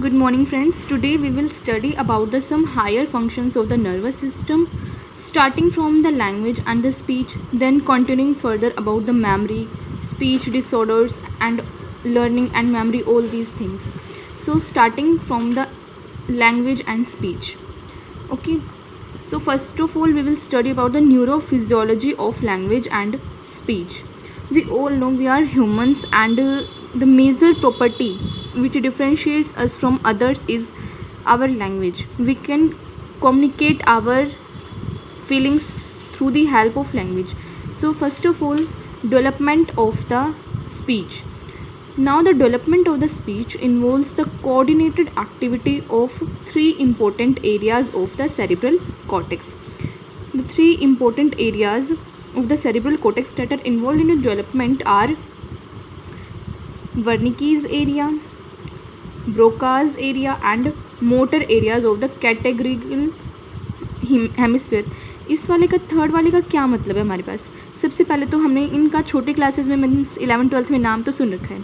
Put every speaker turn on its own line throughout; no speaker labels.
Good morning friends. Today we will study about the some higher functions of the nervous system, starting from the language and the speech, then continuing further about the memory, speech disorders and learning and memory, all these things. So starting from the language and speech. Okay. So first of all we will study about the neurophysiology of language and speech. We all know we are humans and the major property which differentiates us from others is our language. We can communicate our feelings through the help of language. So first of all, development of the speech. Now the development of the speech involves the coordinated activity of three important areas of the cerebral cortex. The three important areas of the cerebral cortex that are involved in the development are Wernicke's area, Broca's area and motor areas of the categorical hemisphere. इस वाले का third वाले का क्या मतलब है हमारे पास? सबसे पहले तो हमने इनका छोटे क्लासेस में मीन्स 11th-12th में नाम तो सुन रखा है,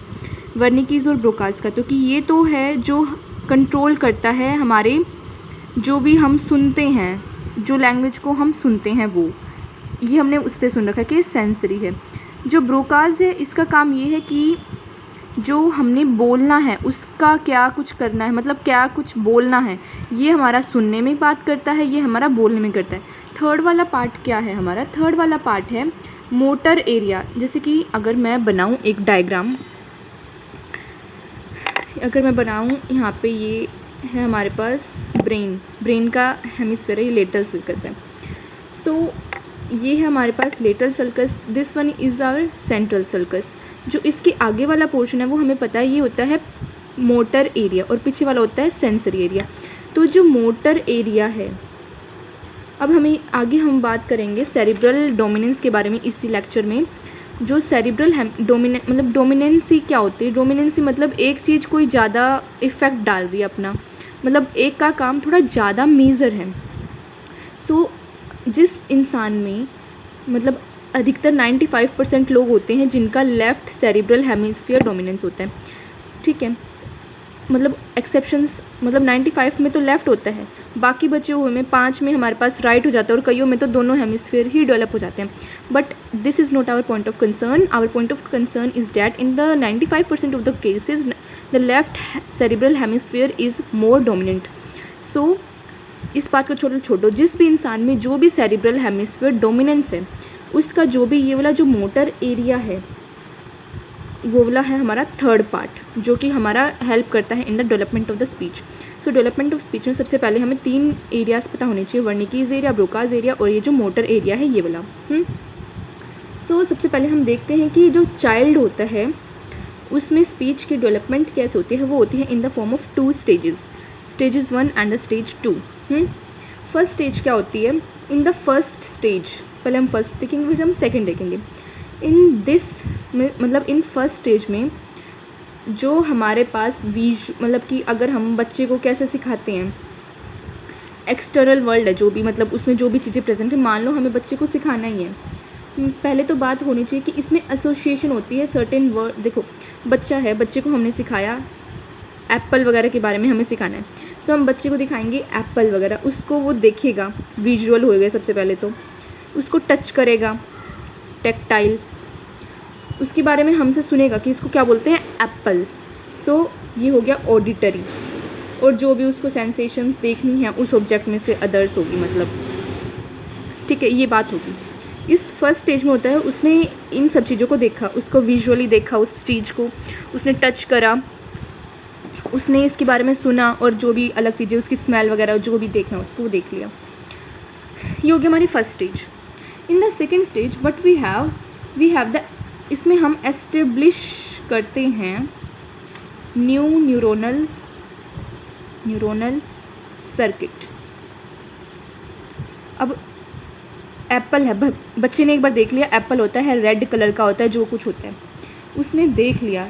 वर्निकीज और ब्रोकाज का, तो कि ये तो है जो कंट्रोल करता है हमारे जो भी हम सुनते हैं, जो लैंग्वेज को हम सुनते हैं वो, ये हमने उससे सुन रखा है कि सेंसरी है. जो ब्रोकाज है इसका काम ये है कि जो हमने बोलना है उसका क्या कुछ करना है, मतलब क्या कुछ बोलना है, ये हमारा सुनने में बात करता है, ये हमारा बोलने में करता है. थर्ड वाला पार्ट क्या है हमारा? थर्ड वाला पार्ट है मोटर एरिया. जैसे कि अगर मैं बनाऊं एक डायग्राम, अगर मैं बनाऊं यहाँ पे, ये है हमारे पास ब्रेन का हेमिस्फीयर है, ये लेटरल सर्कस है. सो ये है हमारे पास lateral sulcus, this one is our central sulcus. जो इसके आगे वाला पोर्शन है वो हमें पता है ये होता है मोटर एरिया और पीछे वाला होता है सेंसरी एरिया. तो जो मोटर एरिया है, अब हमें आगे हम बात करेंगे सेरिब्रल डोमिनेंस के बारे में इसी लेक्चर में. जो सेरिब्रल मतलब डोमिनेंसी क्या होती है? डोमिनेंसी मतलब एक चीज़ कोई ज़्यादा इफ़ेक्ट डाल रही है अपना, मतलब एक का काम थोड़ा ज़्यादा मेजर है. सो जिस इंसान में मतलब अधिकतर 95% लोग होते हैं जिनका लेफ़्ट सेरिब्रल हेमिस्फीयर डोमिनेंस होता है, ठीक है. मतलब एक्सेप्शंस, मतलब 95 में तो लेफ़्ट होता है, बाकी बचे हुए में 5 में हमारे पास राइट हो जाता है और कईयों में तो दोनों हेमिस्फीयर ही डेवलप हो जाते हैं. But this is not our point of concern. Our point of concern is that in the 95% of the cases the left cerebral hemisphere is more dominant. So इस बात को छोड़ो, जिस भी इंसान में जो भी सेरिब्रल हेमिस्फीयर डोमिनेंस है उसका जो भी ये वाला जो मोटर एरिया है वो वाला है हमारा थर्ड पार्ट, जो कि हमारा हेल्प करता है in the development of the speech. So development of speech में सबसे पहले हमें 3 एरियाज़ पता होने चाहिए, वर्निकीज एरिया, ब्रोकाज एरिया और ये जो मोटर एरिया है ये वाला. सो सबसे पहले हम देखते हैं कि जो चाइल्ड होता है उसमें स्पीच की डेवलपमेंट कैसे होती है. वो होती है इन the form of 2 stages, stages 1 and the stage 2. First stage क्या होती है? इन द फर्स्ट स्टेज, पहले हम फर्स्ट देखेंगे फिर हम सेकंड देखेंगे. इन दिस में मतलब इन फर्स्ट स्टेज में जो हमारे पास मतलब कि अगर हम बच्चे को कैसे सिखाते हैं, एक्सटर्नल वर्ल्ड है जो भी, मतलब उसमें जो भी चीज़ें प्रेजेंट है, मान लो हमें बच्चे को सिखाना ही है, पहले तो बात होनी चाहिए कि इसमें एसोसिएशन होती है सर्टेन वर्ड. देखो बच्चा है, बच्चे को हमने सिखाया एप्पल वगैरह के बारे में हमें सिखाना है, तो हम बच्चे को दिखाएंगे एप्पल वगैरह, उसको वो देखेगा, विजुअल होएगा सबसे पहले, तो उसको टच करेगा, टेक्टाइल, उसके बारे में हमसे सुनेगा कि इसको क्या बोलते हैं, एप्पल. सो ये हो गया ऑडिटरी, और जो भी उसको सेंसेशंस देखनी है उस ऑब्जेक्ट में से अदर्स होगी, मतलब ठीक है, ये बात होगी. इस फर्स्ट स्टेज में होता है उसने इन सब चीज़ों को देखा, उसको विजुअली देखा उस चीज़ को, उसने टच करा, उसने इसके बारे में सुना, और जो भी अलग चीज़ें उसकी स्मेल वगैरह जो भी देखना उसको वो देख लिया. ये हो गया हमारी first stage. In the second stage what we have the, इसमें हम एस्टेब्लिश करते हैं न्यू न्यूरोनल सर्किट. अब एप्पल है, बच्चे ने एक बार देख लिया एप्पल होता है, रेड कलर का होता है, जो कुछ होता है, उसने देख लिया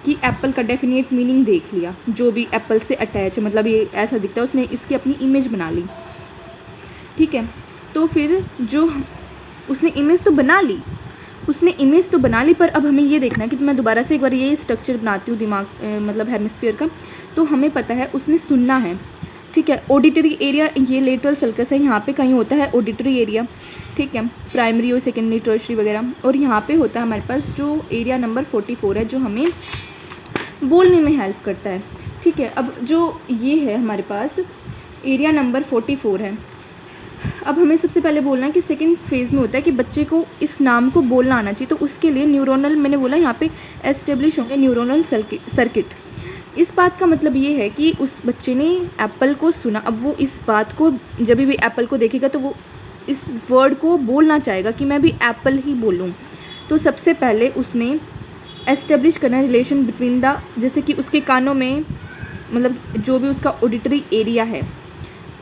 कि एप्पल का डेफिनेट मीनिंग देख लिया, जो भी एप्पल से अटैच है, मतलब ये ऐसा दिखता है, उसने इसकी अपनी इमेज बना ली, ठीक है. तो फिर जो उसने इमेज तो बना ली, उसने इमेज तो बना ली, पर अब हमें ये देखना है कि मैं दोबारा से एक बार ये स्ट्रक्चर बनाती हूँ दिमाग मतलब हेमिस्फीयर का। तो हमें पता है उसने सुनना है, ठीक है। ऑडिटरी एरिया, ये लेटरल सल्कस है, यहाँ पे कहीं होता है ऑडिटरी एरिया, ठीक है, प्राइमरी और सेकेंडरी टर्शरी वगैरह। और यहाँ पे होता है हमारे पास जो एरिया नंबर 44 है, जो हमें बोलने में हेल्प करता है, ठीक है। अब जो ये है हमारे पास एरिया नंबर 44 है। अब हमें सबसे पहले बोलना है कि सेकंड फेज़ में होता है कि बच्चे को इस नाम को बोलना आना चाहिए। तो उसके लिए न्यूरोनल, मैंने बोला यहाँ पे एस्टेब्लिश होंगे न्यूरोनल सर्किट। इस बात का मतलब ये है कि उस बच्चे ने एप्पल को सुना। अब वो इस बात को जब भी एप्पल को देखेगा तो वो इस वर्ड को बोलना चाहेगा कि मैं भी एप्पल ही बोलूँ। तो सबसे पहले उसने एस्टेब्लिश करना रिलेशन बिटवीन द, जैसे कि उसके कानों में, मतलब जो भी उसका ऑडिटरी एरिया है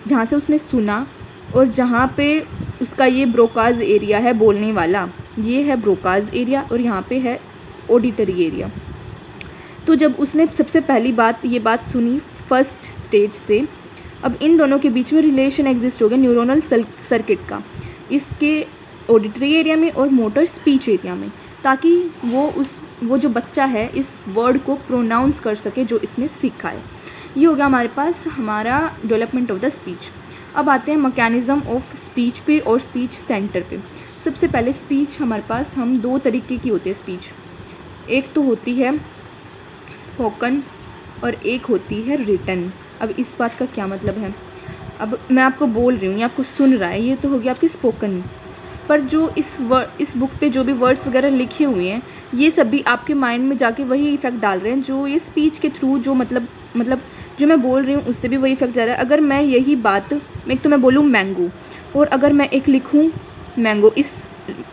जहाँ से उसने सुना, और जहाँ पे उसका ये ब्रोकाज एरिया है बोलने वाला, ये है ब्रोकाज एरिया, और यहाँ पे है ऑडिटरी एरिया। तो जब उसने सबसे पहली बात ये बात सुनी फर्स्ट स्टेज से, अब इन दोनों के बीच में रिलेशन एग्जिस्ट हो गया न्यूरोनल सर्किट का, इसके ऑडिटरी एरिया में और मोटर स्पीच एरिया में, ताकि वो जो बच्चा है इस वर्ड को प्रोनाउंस कर सके जो इसने सीखा है। ये हो गया हमारे पास हमारा डेवलपमेंट ऑफ द स्पीच। अब आते हैं मैकेनिज़्म ऑफ स्पीच पे और स्पीच सेंटर पे। सबसे पहले स्पीच हमारे पास हम दो तरीके की होती है स्पीच, एक तो होती है स्पोकन और एक होती है रिटन। अब इस बात का क्या मतलब है, अब मैं आपको बोल रही हूँ या आपको सुन रहा है, ये तो हो गया आपकी स्पोकन। पर जो इस बुक पे जो भी वर्ड्स वगैरह लिखे हुए हैं, ये सभी आपके माइंड में जाके वही इफ़ेक्ट डाल रहे हैं जो ये स्पीच के थ्रू जो मतलब जो मैं बोल रही हूँ उससे भी वही इफेक्ट जा रहा है। अगर मैं यही बात, एक तो मैं बोलूँ मैंगो, और अगर मैं एक लिखूँ मैंगो, इस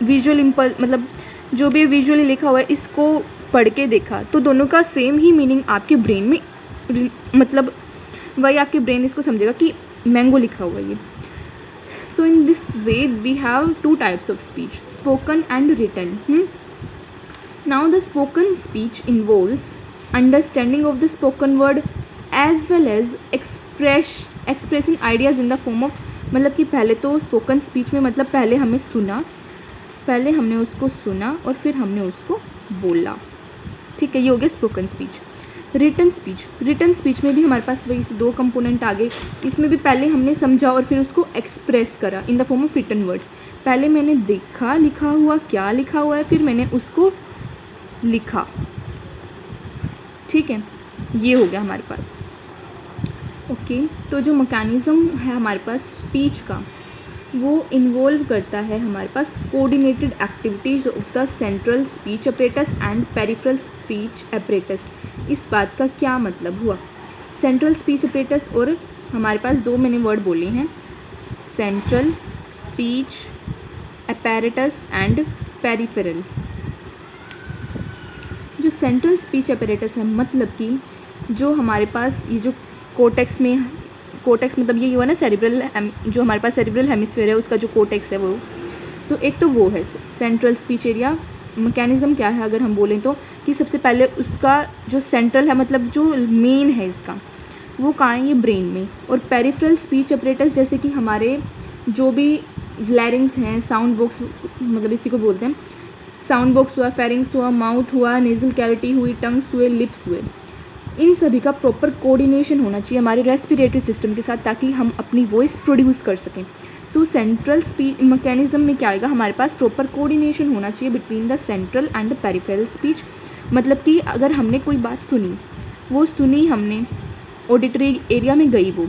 विजुअल मतलब जो भी विजुअली लिखा हुआ है इसको पढ़ के देखा, तो दोनों का सेम ही मीनिंग आपके ब्रेन में, मतलब वही आपके ब्रेन इसको समझेगा कि मैंगो लिखा हुआ है ये। So in this way we have two types of speech, spoken and written. Now the spoken speech involves understanding of the spoken word as well as expressing ideas in the form of, मतलब कि पहले तो spoken speech में मतलब पहले हमने उसको सुना और फिर हमने उसको बोला, ठीक है, ये हो गया स्पोकन स्पीच। रिटन स्पीच में भी हमारे पास वही दो कंपोनेंट आ गए। इसमें भी पहले हमने समझा और फिर उसको एक्सप्रेस करा in the form of written words. पहले मैंने देखा लिखा हुआ क्या लिखा हुआ है, फिर मैंने उसको लिखा, ठीक है, ये हो गया हमारे पास। ओके, तो जो मैकेनिज़्म है हमारे पास स्पीच का, वो इन्वॉल्व करता है हमारे पास coordinated activities of the central speech apparatus and peripheral speech apparatus. इस बात का क्या मतलब हुआ, सेंट्रल स्पीच अपरेटस, और हमारे पास दो मैंने वर्ड बोले हैं, central speech apparatus and peripheral. जो सेंट्रल स्पीच अपैरेटस है, मतलब कि जो हमारे पास ये जो कोटेक्स मतलब ये हुआ ना सेरिब्रल, जो हमारे पास सेरिब्रल हेमिस्फीयर है उसका जो कोटेक्स है वो, तो एक तो वो है सेंट्रल स्पीच एरिया। मैकेनिज़्म क्या है अगर हम बोलें तो, कि सबसे पहले उसका जो सेंट्रल है, मतलब जो मेन है इसका, वो कहाँ है, ये ब्रेन में। और पेरिफेरल स्पीच अपरेटस, जैसे कि हमारे जो भी लैरिंग्स हैं, साउंड बॉक्स मतलब इसी को बोलते हैं, साउंड बॉक्स हुआ, फेरिंग्स हुआ, माउथ हुआ, नेजल कैविटी हुई, टंग्स हुए, लिप्स हुए, इन सभी का प्रॉपर कोऑर्डिनेशन होना चाहिए हमारे रेस्पिरेटरी सिस्टम के साथ, ताकि हम अपनी वॉइस प्रोड्यूस कर सकें। सो सेंट्रल स्पीच मैकेनिज़्म में क्या आएगा, हमारे पास प्रॉपर कोऑर्डिनेशन होना चाहिए between the central and the peripheral speech. मतलब कि अगर हमने कोई बात सुनी, वो सुनी हमने, ऑडिटरी एरिया में गई वो,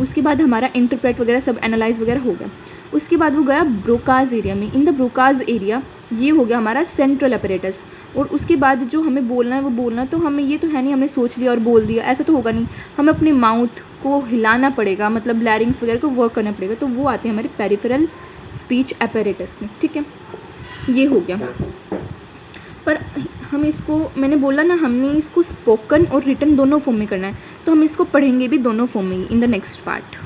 उसके बाद हमारा इंटरप्रेट वगैरह सब एनालाइज वगैरह हो गया, उसके बाद वो गया ब्रोकाज एरिया में। इन द ब्रोकाज एरिया ये हो गया हमारा सेंट्रल अपरेटस, और उसके बाद जो हमें बोलना है वो बोलना, तो हमें ये तो है नहीं हमने सोच लिया और बोल दिया, ऐसा तो होगा नहीं, हमें अपने माउथ को हिलाना पड़ेगा, मतलब लैरिंग्स वगैरह को वर्क करना पड़ेगा, तो वो आते हैं हमारे पेरिफेरल स्पीच अपैरेटस में, ठीक है, ये हो गया। पर हम इसको, मैंने बोला ना, हमने इसको स्पोकन और रिटन दोनों फॉर्म में करना है, तो हम इसको पढ़ेंगे भी दोनों फॉर्म में इन द नेक्स्ट पार्ट।